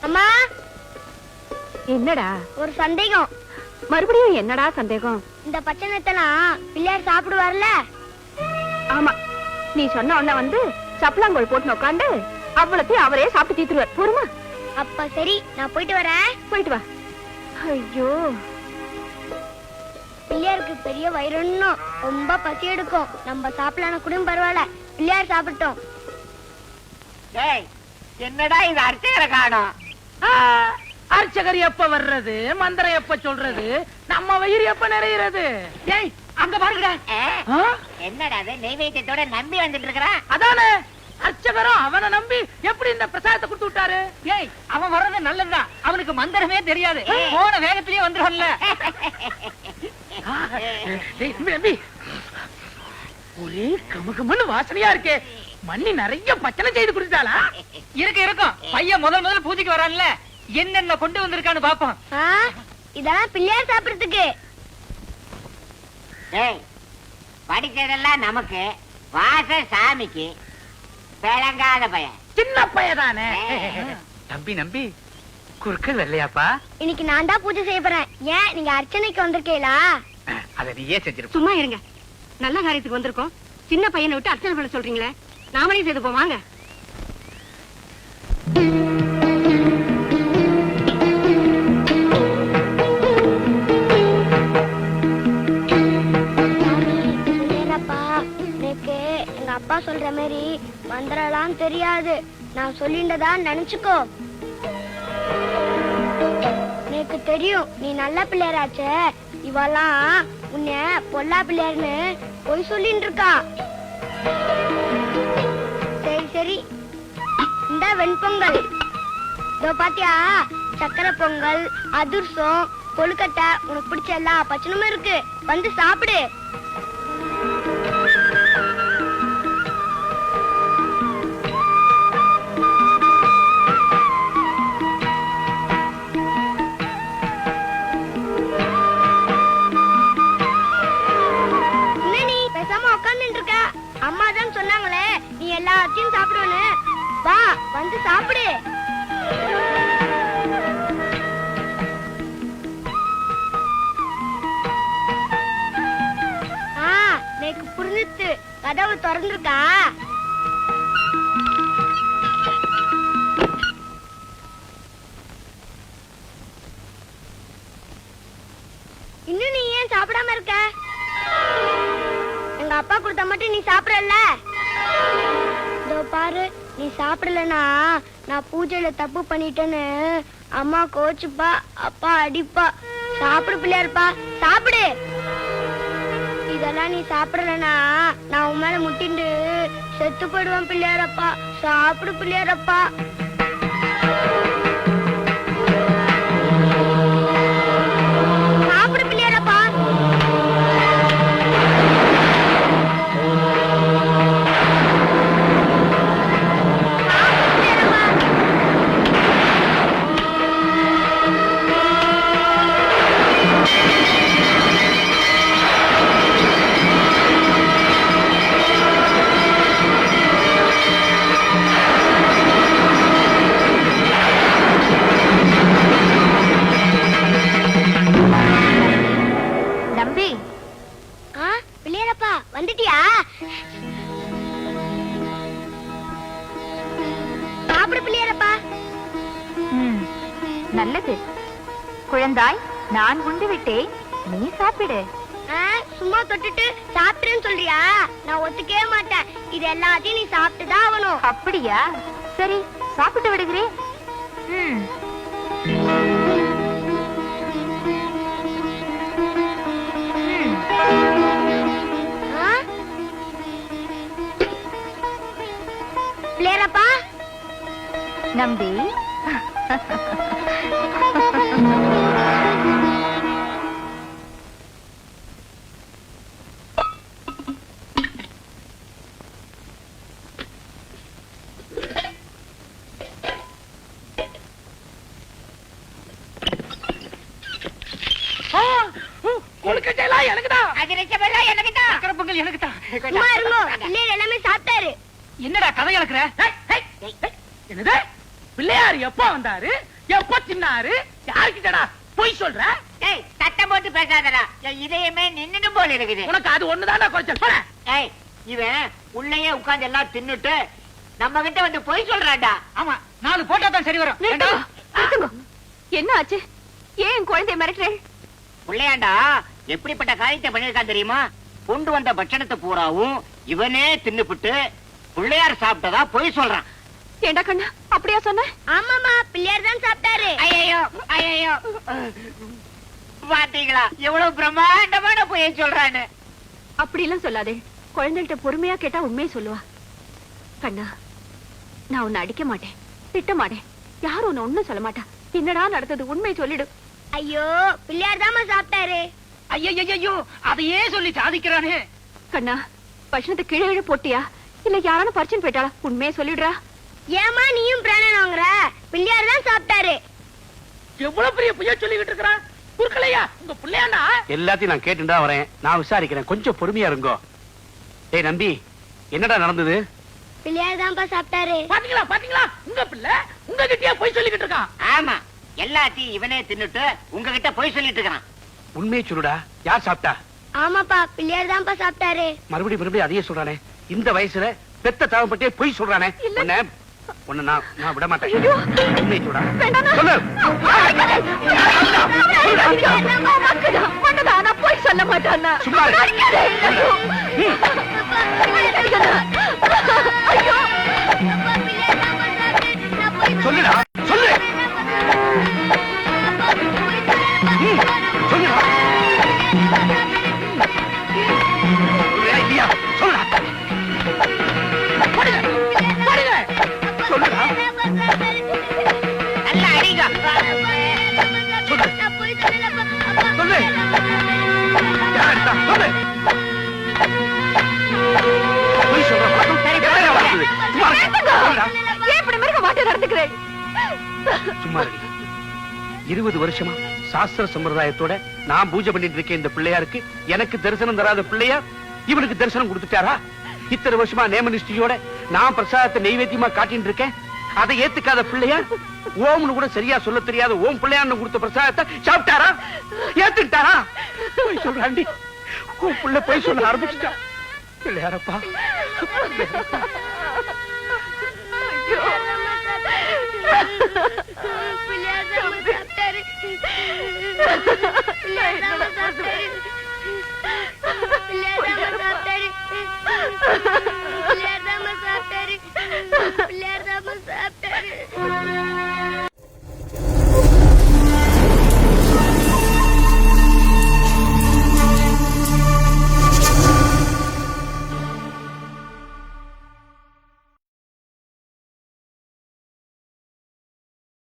அம்மா, என்னடா ஒரு சந்தேகம். மறுபடியும் என்னடா சந்தேகம்? இந்த பச்சை நெத்தெல்லாம் பிள்ளையார் சாப்பிடுவார்ல? ஆமா, நீ சொன்ன உடனே வந்து சப்பலாங்கோல் போட்டு உட்காந்து அவ்வளத்தையும் அவரே சாப்பிட்டு தீத்துருவார். போருமா? அப்ப சரி, நான் போயிட்டு வரேன். போயிட்டு வா. ஐயோ, பிள்ளையாருக்கு பெரிய வயிறுன்னு ரொம்ப பசி எடுக்கும். நம்ம சாப்பிடலாம் கூட பரவாயில்ல, பிள்ளையார் சாப்பிட்டோம். என்னடா இது அர்ச்சகரை காணோம்? அர்ச்சகர் எப்ப வர்றது, மந்திரம் எப்ப சொல்றது, நம்ம வயிறு எப்ப நிறையிறது? ஏய், அங்க பாருங்கடா. என்னடா அது நெய்வேத்தியத்தோட நம்பி வந்துட்டு இருக்கிறான்? அதானே, அர்ச்சகரும் அவனை நம்பி எப்படி இந்த பிரசாதத்தை கொடுத்து விட்டாரு? ஏய், அவன் வர்றது நல்லதுதான், அவனுக்கு மந்திரமே தெரியாது, போன வேகத்திலேயே வந்துடும்ல. ஒரே கமகமன்னு வாசனையா இருக்கே, மண்ணி நிறைய பச்சனை செய்து குடிச்சாளா? இருக்கும் பையன் முதல் பூஜைக்கு வரான்ல, என்னென்ன கொண்டு வந்திருக்கான்னு பாப்போம். இதெல்லாம் பிள்ளையார் சாப்பிடுறதுக்கு. படிச்சதெல்லாம் நமக்கு, வாச சாமிக்கு. விளங்காத பையன், சின்ன பையதானே. நம்பி நம்பி குறுக்கள் வெள்ளையாப்பா. இன்னைக்கு நான் தான் பூஜை செய்ய போறேன். ஏன், நீங்க அர்ச்சனைக்கு வந்திருக்கீங்களா? அத நீயே செஞ்சிரு. சும்மா இருங்க, நல்ல காரியத்துக்கு வந்திருக்கோம். சின்ன பையனை விட்டு அர்ச்சனை பண்ண சொல்றீங்களே, நாமளே செய்து போவாங்க. அப்பா சொல்ற மாதிரி மந்திரம்லாம் தெரியாது, நான் சொல்லிண்டதா நினைச்சுக்கோ. எனக்கு தெரியும் நீ நல்ல பிள்ளையராச்சே, இவெல்லாம் உன்னை பொல்லா பிள்ளையார்னு போய் சொல்லிட்டு இருக்கா. சரி சரி, இந்த வெண்பொங்கல் இதோ பாத்தியா, சக்கரை பொங்கல், அதிர்சம், கொழுக்கட்டை, உனக்கு பிடிச்ச எல்லா பச்சனமும் இருக்கு, வந்து சாப்பிடு. அம்மா தான் சொன்னாங்களே நீ எல்லாத்தையும் சாப்பிடுவேன்னு, வா வந்து சாப்பிடு. எனக்கு புரிஞ்சுச்சு, கதவு திறந்துருக்கா. இன்னும் நீ ஏன் சாப்பிடாம இருக்க? எங்க அப்பா கொடுத்த மட்டும் நீ சாப்பிடல. இதோ பாரு, நீ சாப்பிடலனா நான் பூஜையில தப்பு பண்ணிட்டேன்னு அம்மா கோச்சுப்பா, அப்பா அடிப்பா. சாப்பிடு பிள்ளையார்ப்பா, சாப்பிடு. இதெல்லாம் நீ சாப்பிடலனா நான் உன் மேல முட்டிண்டு செத்து போயிடுவேன் பிள்ளையாரப்பா. சாப்பிடு பிள்ளையாரப்பா. சாப்பிடு பிள்ளையாரப்பா. வந்துட்டியா? சாப்பிடு பிள்ளையாரப்பா. நல்லது குழந்தாய், நான் உண்டு விட்டேன், நீ சாப்பிடு. சும்மா தொட்டுட்டு சாப்பிடுன்னு சொல்றியா? நான் ஒத்துக்கவே மாட்டேன். இது எல்லாத்தையும் நீ சாப்பிட்டுதான் ஆகணும். அப்படியா? சரி, சாப்பிட்டு விடுகிறேன். பிள்ளையாரப்பா. நம்பி, எல்லாமே சாப்பிட்டாரு. என்னடா கதை இழக்கிற? என்னது, பிள்ளையார் எப்ப வந்தாரு, எப்ப தின்னாரு? யாருக்கிட்டடா பொய் சொல்ற? ஏய் சத்தம் போட்டு பேசாதடா, என் இதயமே நின்னு போல இருக்குது. உனக்கு அது ஒண்ணுதான்டா குறைச்சல். போடா. ஏய் இவன் உள்ளேயே உட்கார்ந்து எல்லாம் தின்னுட்டு நம்ம கிட்ட வந்து பொய் சொல்றான்டா. ஆமா 4 போட்டா தான் சரி வரும். நிறுத்துங்க, நிறுத்துங்க. என்ன ஆச்சு? ஏன் குழந்தைய மிரட்டுறேன்? பிள்ளையாண்டா எப்படிப்பட்ட காரியத்தை பண்ணிருக்கான் தெரியுமா? கொண்டு வந்த பட்சணத்தை பூராவும் இவனே தின்னுபிட்டு பிள்ளையார் சாப்பிட்டதா பொய் சொல்றான். ஏண்டா கண்ணா, அப்படியா சொன்ன? ஆமாமா, பிள்ளையார் தான் சாப்பிட்டாரு. ஐயோ ஐயோ, பாத்தீங்களா எவ்வளவு பிரம்மாண்டமான பொய்யை சொல்றான்னு. அப்படி எல்லாம் சொல்லாதே. குழந்தைகிட்ட பொறுமையா கேட்டா உண்மையை சொல்லுவா. கண்ணா, நான் உன்னை அடிக்க மாட்டேன், திட்ட மாட்டேன், யாரும் உன்னை ஒண்ணும் சொல்ல மாட்டா. என்னடா நடந்தது, உண்மையை சொல்லிடு. ஐயோ, பிள்ளையார் தாமா சாப்பிட்டாரு. ஐயோ அதையே சொல்லி சாதிக்கிறானே. கண்ணா, பட்சணத்தை கீழே கீழே போட்டியா இல்ல யாரான பறிச்சுன்னு போயிட்டாளா? உண்மையை சொல்லிடுறா. ஏமா நீயும் பிராணன் வாங்குற? பிள்ளையார் தான் சாப்பிட்டாரு. எவ்வளவு பெரிய பொய்யா சொல்லிக்கிட்டு இருக்கிறான். குறுக்கலையா உங்க பிள்ளையாண்டா? எல்லாத்தையும் நான் கேட்டுட்டா வரேன். நான் விசாரிக்கிறேன், கொஞ்சம் பொறுமையா இருங்கோ. டேய் நம்பி, என்னடா நடந்தது? பிள்ளையார் தான்ப்பா சாப்பிட்டாரு. பாத்தீங்களா பாத்தீங்களா, உங்க பிள்ளை உங்ககிட்டயே பொய் சொல்லிக்கிட்டு இருக்கான். ஆமா, எல்லாத்தையும் இவனே தின்னுட்டு உங்ககிட்ட பொய் சொல்லிட்டு இருக்கான். உண்மையை சொல்லுடா, யார் சாப்பிட்டா? ஆமாப்பா, பிள்ளையார் தான்ப்பா சாப்பிட்டாரு. மறுபடியும் அதையே சொல்றானே. இந்த வயசுல பெத்த தாவப்பட்டே பொய் சொல்றானே. உன்னை நான் விட மாட்டேன். உண்மையை சொல்றா. சொல்லு. நான் போய் சொல்ல மாட்டான். சும்மா இரு. சொல்லுடா, சொல்லு. சொல்லுடா. சொல்றியா இல்லையா? சொல்லுடா. சொல்லுடா. நல்லா அடிங்க. சொல்லு. சொல்லு. யார்டா? சொல்லு. பொய் சொல்ற பழக்கம் எப்படிடா வளர்ந்தது? சும்மா இரு. சொல்லுடா. ஏன் இப்படி மிருக மாட்டே நடந்துக்கிறேன்? சும்மா இரு. 20 வருஷமா சாஸ்திர சம்பிரதாயத்தோட நான் பூஜை பண்ணிட்டு இருக்கேன். இந்த பிள்ளையாருக்கு எனக்கு தரிசனம் தராத பிள்ளையார் இவனுக்கு தரிசனம் கொடுத்துட்டாரா? இத்தனை வருஷமா நேமனிஷ்டியோட நான் பிரசாதத்தை நெய்வேத்தியமா காட்டிட்டு இருக்கேன். அதை ஏத்துக்காத பிள்ளையார் ஓம்னு கூட சரியா சொல்ல தெரியாத ஓம் பிள்ளையார்னு கொடுத்த பிரசாதத்தை சாப்பிட்டாரா? ஏத்துக்கிட்டாரா? போய் சொல்றாண்டி, உன் பிள்ளை போய் சொல்ல ஆரம்பிச்சுட்டா. பிள்ளையாரப்பா, ஐயோ.